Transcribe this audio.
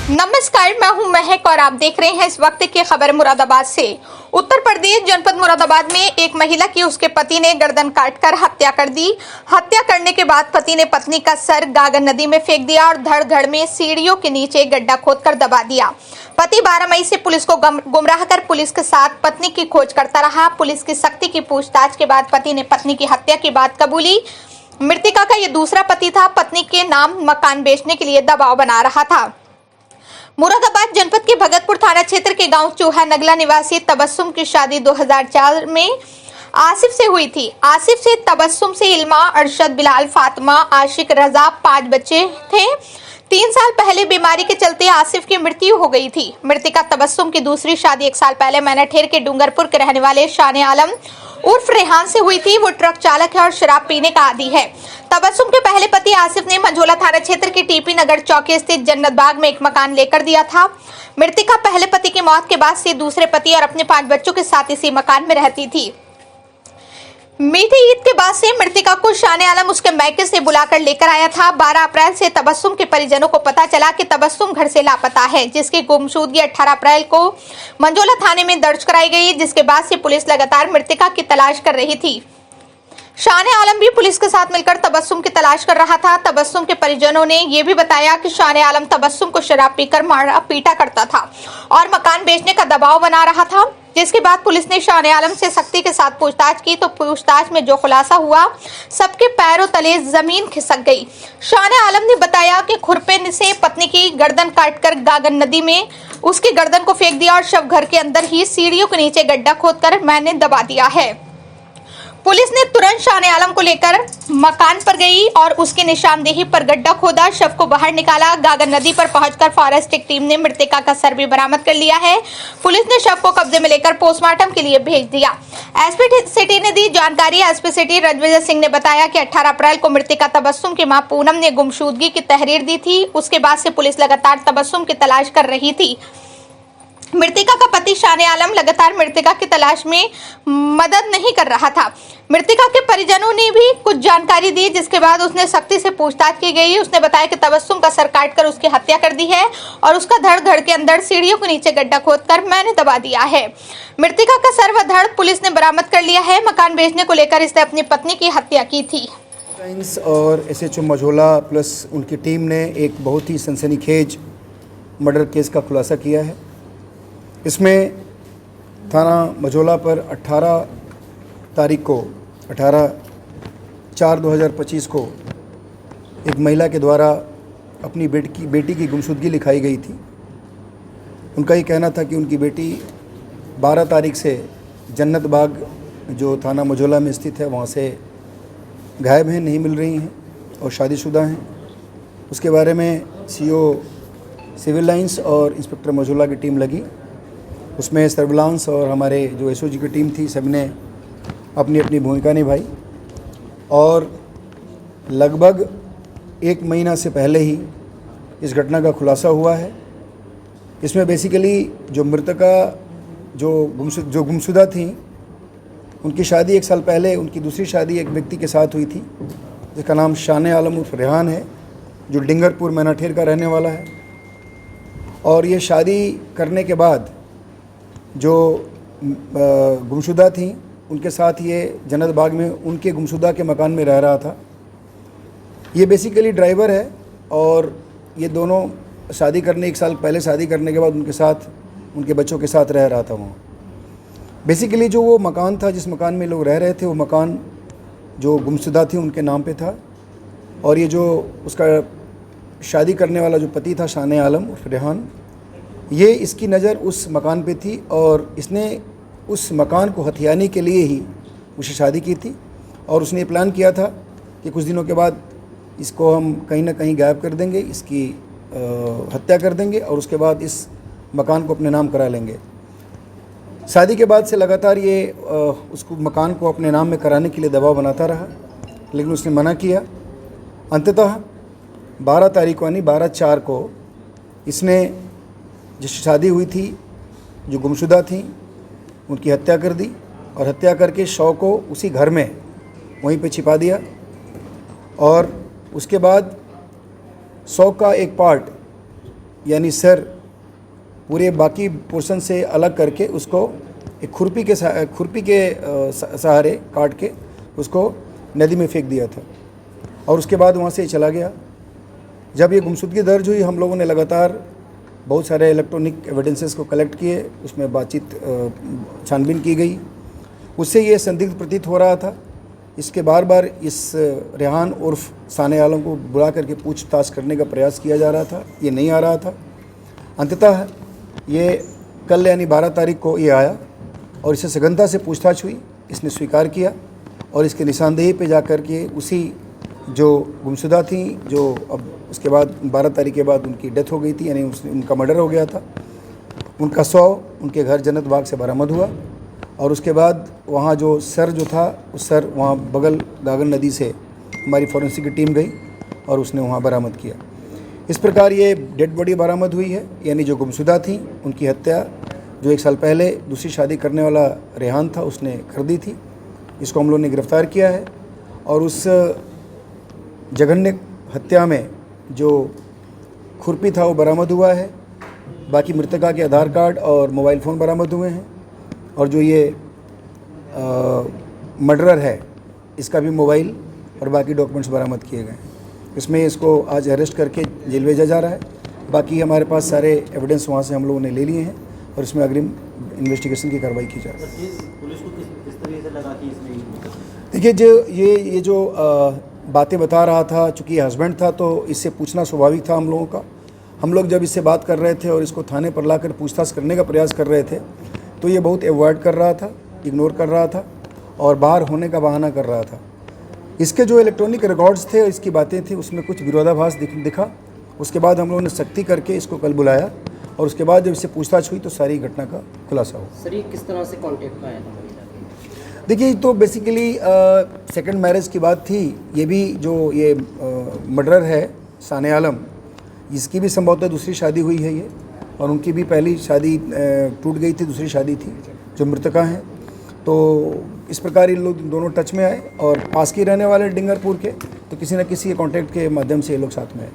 नमस्कार, मैं हूं महक और आप देख रहे हैं इस वक्त की खबर मुरादाबाद से। उत्तर प्रदेश जनपद मुरादाबाद में एक महिला की उसके पति ने गर्दन काटकर हत्या कर दी। हत्या करने के बाद पति ने पत्नी का सर गागन नदी में फेंक दिया और धड़ में सीढ़ियों के नीचे गड्ढा खोदकर दबा दिया। पति 12 मई से पुलिस को गुमराह कर पुलिस के साथ पत्नी की खोज करता रहा। पुलिस की सख्ती की पूछताछ के बाद पति ने पत्नी की हत्या की बात कबूली। मृतका का ये दूसरा पति था। पत्नी के नाम मकान बेचने के लिए दबाव बना रहा था। मुरादाबाद जनपद के भगतपुर थाना क्षेत्र के गांव चूहा नगला निवासी तबस्सुम की शादी 2004 में आसिफ से हुई थी। आसिफ से तबस्सुम से इल्मा, अरशद, बिलाल, फातिमा, आशिक, रजा 5 बच्चे थे। 3 साल पहले बीमारी के चलते आसिफ की मृत्यु हो गई थी। मृतका तबस्सुम की दूसरी शादी 1 साल पहले मैनाठेर के डूंगरपुर के रहने वाले शान आलम उर्फ रेहान से हुई थी। वो ट्रक चालक है और शराब पीने का आदी है। तबस्सुम के पहले पति आसिफ ने मंझोला थाना क्षेत्र के टीपी नगर चौकी स्थित जन्नत बाग में एक मकान लेकर दिया था। मृतका पहले पति की मौत के बाद से दूसरे पति और अपने 5 बच्चों के साथ इसी मकान में रहती थी। मीठी ईद के बाद से मृतका को शान आलम उसके मैके से बुलाकर लेकर आया था। 12 अप्रैल से तबस्सुम के परिजनों को पता चला कि तबस्सुम घर से लापता है, जिसकी गुमशुदगी 18 अप्रैल को मंझोला थाने में दर्ज कराई गई, जिसके बाद से पुलिस लगातार मृतका की तलाश कर रही थी। शान आलम भी पुलिस के साथ मिलकर तबस्सुम की तलाश कर रहा था। तबस्सुम के परिजनों ने यह भी बताया कि शान आलम तबस्सुम को शराब पीकर मारा पीटा करता था और मकान बेचने का दबाव बना रहा था। जिसके बाद पुलिस ने शान आलम से सख्ती के साथ पूछताछ की तो पूछताछ में जो खुलासा हुआ, सबके पैरों तले जमीन खिसक गई। शान आलम ने बताया कि खुरपे से पत्नी की गर्दन काटकर गागन नदी में उसकी गर्दन को फेंक दिया और शव घर के अंदर ही सीढ़ियों के नीचे गड्ढा खोदकर मैंने दबा दिया है। पुलिस ने तुरंत शान आलम को लेकर मकान पर गई और उसके निशानदेही पर गड्ढा खोदा, शव को बाहर निकाला। गागन नदी पर पहुंचकर फॉरेस्टिक टीम ने मृतका का सर भी बरामद कर लिया है। पुलिस ने शव को कब्जे में लेकर पोस्टमार्टम के लिए भेज दिया। एसपी सिटी ने दी जानकारी। एसपी सिटी रणविजय सिंह ने बताया कि 18 अप्रैल को मृतका तबस्सुम की मां पूनम ने गुमशुदगी की तहरीर दी थी। उसके बाद से पुलिस लगातार तबस्सुम की तलाश कर रही थी। मृतका का पति शान आलम लगातार मृतका की तलाश में मदद नहीं कर रहा था। मृतका के परिजनों ने भी कुछ जानकारी दी, जिसके बाद उसने सख्ती से पूछताछ की गई। उसने बताया कि तबस्सुम का सर काटकर उसकी हत्या कर दी है और उसका धड़ के अंदर सीढ़ियों के नीचे गड्ढा खोदकर मैंने दबा दिया है। मृतका का सर व धड़ पुलिस ने बरामद कर लिया है। मकान बेचने को लेकर इसने अपनी पत्नी की हत्या की थी। और एसएचओ मंझोला प्लस उनकी टीम ने एक बहुत ही सनसनीखेज मर्डर केस का खुलासा किया है। इसमें थाना मंझोला पर 18 तारीख को 18/4/2025 को एक महिला के द्वारा अपनी बेटी की गुमशुदगी लिखाई गई थी। उनका ये कहना था कि उनकी बेटी 12 तारीख से जन्नत बाग जो थाना मंझोला में स्थित है वहाँ से गायब हैं, नहीं मिल रही हैं और शादीशुदा हैं। उसके बारे में सीओ सिविल लाइंस और इंस्पेक्टर मंझोला की टीम लगी। उसमें सर्विलांस और हमारे जो एसओजी की टीम थी, सबने अपनी अपनी भूमिका निभाई और लगभग 1 महीना से पहले ही इस घटना का खुलासा हुआ है। इसमें बेसिकली जो मृतका जो गुमशुदा थी, उनकी शादी 1 साल पहले उनकी दूसरी शादी एक व्यक्ति के साथ हुई थी जिसका नाम शान आलम उर्फ रेहान है, जो डूंगरपुर मैनाठेर का रहने वाला है। और ये शादी करने के बाद जो गुमशुदा थी उनके साथ ये जन्नत बाग में उनके गुमशुदा के मकान में रह रहा था। ये बेसिकली ड्राइवर है और ये दोनों शादी करने 1 साल पहले शादी करने के बाद उनके साथ उनके बच्चों के साथ रह रहा था वहाँ। बेसिकली जो वो मकान था, जिस मकान में लोग रह रहे थे, वो मकान जो गुमशुदा थी उनके नाम पे था। और ये जो उसका शादी करने वाला जो पति था शान आलम उर्फ रेहान, ये इसकी नज़र उस मकान पे थी और इसने उस मकान को हथियाने के लिए ही उससे शादी की थी। और उसने प्लान किया था कि कुछ दिनों के बाद इसको हम कहीं ना कहीं गायब कर देंगे, इसकी हत्या कर देंगे और उसके बाद इस मकान को अपने नाम करा लेंगे। शादी के बाद से लगातार ये उसको मकान को अपने नाम में कराने के लिए दबाव बनाता रहा, लेकिन उसने मना किया। अंततः 12 तारीख यानी 12/4 को इसने जिससे शादी हुई थी, जो गुमशुदा थी, उनकी हत्या कर दी और हत्या करके शव को उसी घर में वहीं पे छिपा दिया। और उसके बाद शव का एक पार्ट यानी सर पूरे बाकी पोर्शन से अलग करके उसको एक खुरपी के सहारे काट के उसको नदी में फेंक दिया था और उसके बाद वहाँ से चला गया। जब ये गुमशुदगी दर्ज हुई, हम लोगों ने लगातार बहुत सारे इलेक्ट्रॉनिक एविडेंसेस को कलेक्ट किए, उसमें बातचीत छानबीन की गई। उससे ये संदिग्ध प्रतीत हो रहा था। इसके बार बार इस रेहान उर्फ साने आलम को बुला करके पूछताछ करने का प्रयास किया जा रहा था, ये नहीं आ रहा था। अंततः ये कल यानी 12 तारीख को ये आया और इससे सघनता से पूछताछ हुई। इसने स्वीकार किया और इसके निशानदेही पे जाकर के उसी जो गुमशुदा थी, जो अब उसके बाद 12 तारीख के बाद उनकी डेथ हो गई थी, यानी उनका मर्डर हो गया था, उनका शव उनके घर जन्नत बाग से बरामद हुआ। और उसके बाद वहाँ जो सर जो था, उस सर वहाँ बगल गागन नदी से हमारी फॉरेंसिक की टीम गई और उसने वहाँ बरामद किया। इस प्रकार ये डेड बॉडी बरामद हुई है, यानी जो गुमशुदा थी उनकी हत्या जो 1 साल पहले दूसरी शादी करने वाला रेहान था उसने कर दी थी। इसको हम लोगों ने गिरफ़्तार किया है और उस जघन्य हत्या में जो खुरपी था वो बरामद हुआ है। बाकी मृतका के आधार कार्ड और मोबाइल फ़ोन बरामद हुए हैं और जो ये मर्डरर है इसका भी मोबाइल और बाकी डॉक्यूमेंट्स बरामद किए गए हैं। इसमें इसको आज अरेस्ट करके जेल भेजा जा रहा है। बाकी हमारे पास सारे एविडेंस वहाँ से हम लोगों ने ले लिए हैं और इसमें अग्रिम इन्वेस्टिगेशन की कार्रवाई की जा रही है। पुलिस को किस तरीके से लगा कि इसमें देखिए, ये जो बातें बता रहा था, चूँकि ये हस्बैंड था तो इससे पूछना स्वाभाविक था हम लोगों का। हम लोग जब इससे बात कर रहे थे और इसको थाने पर लाकर पूछताछ करने का प्रयास कर रहे थे तो ये बहुत अवॉइड कर रहा था, इग्नोर कर रहा था और बाहर होने का बहाना कर रहा था। इसके जो इलेक्ट्रॉनिक रिकॉर्ड्स थे, इसकी बातें थी, उसमें कुछ विरोधाभास दिखा। उसके बाद हम लोगों ने सख्ती करके इसको कल बुलाया और उसके बाद जब इससे पूछताछ हुई तो सारी घटना का खुलासा हुआ। सर, ये किस तरह से कांटेक्ट में आया था महिला के? देखिए, तो बेसिकली सेकंड मैरिज की बात थी। ये भी जो ये मर्डरर है साने आलम, इसकी भी संभवतः दूसरी शादी हुई है ये, और उनकी भी पहली शादी टूट गई थी, दूसरी शादी थी जो मृतका हैं। तो इस प्रकार ये लोग दोनों टच में आए और पास के रहने वाले डिंगरपुर के, तो किसी न किसी कॉन्टैक्ट के माध्यम से ये लोग साथ में आए।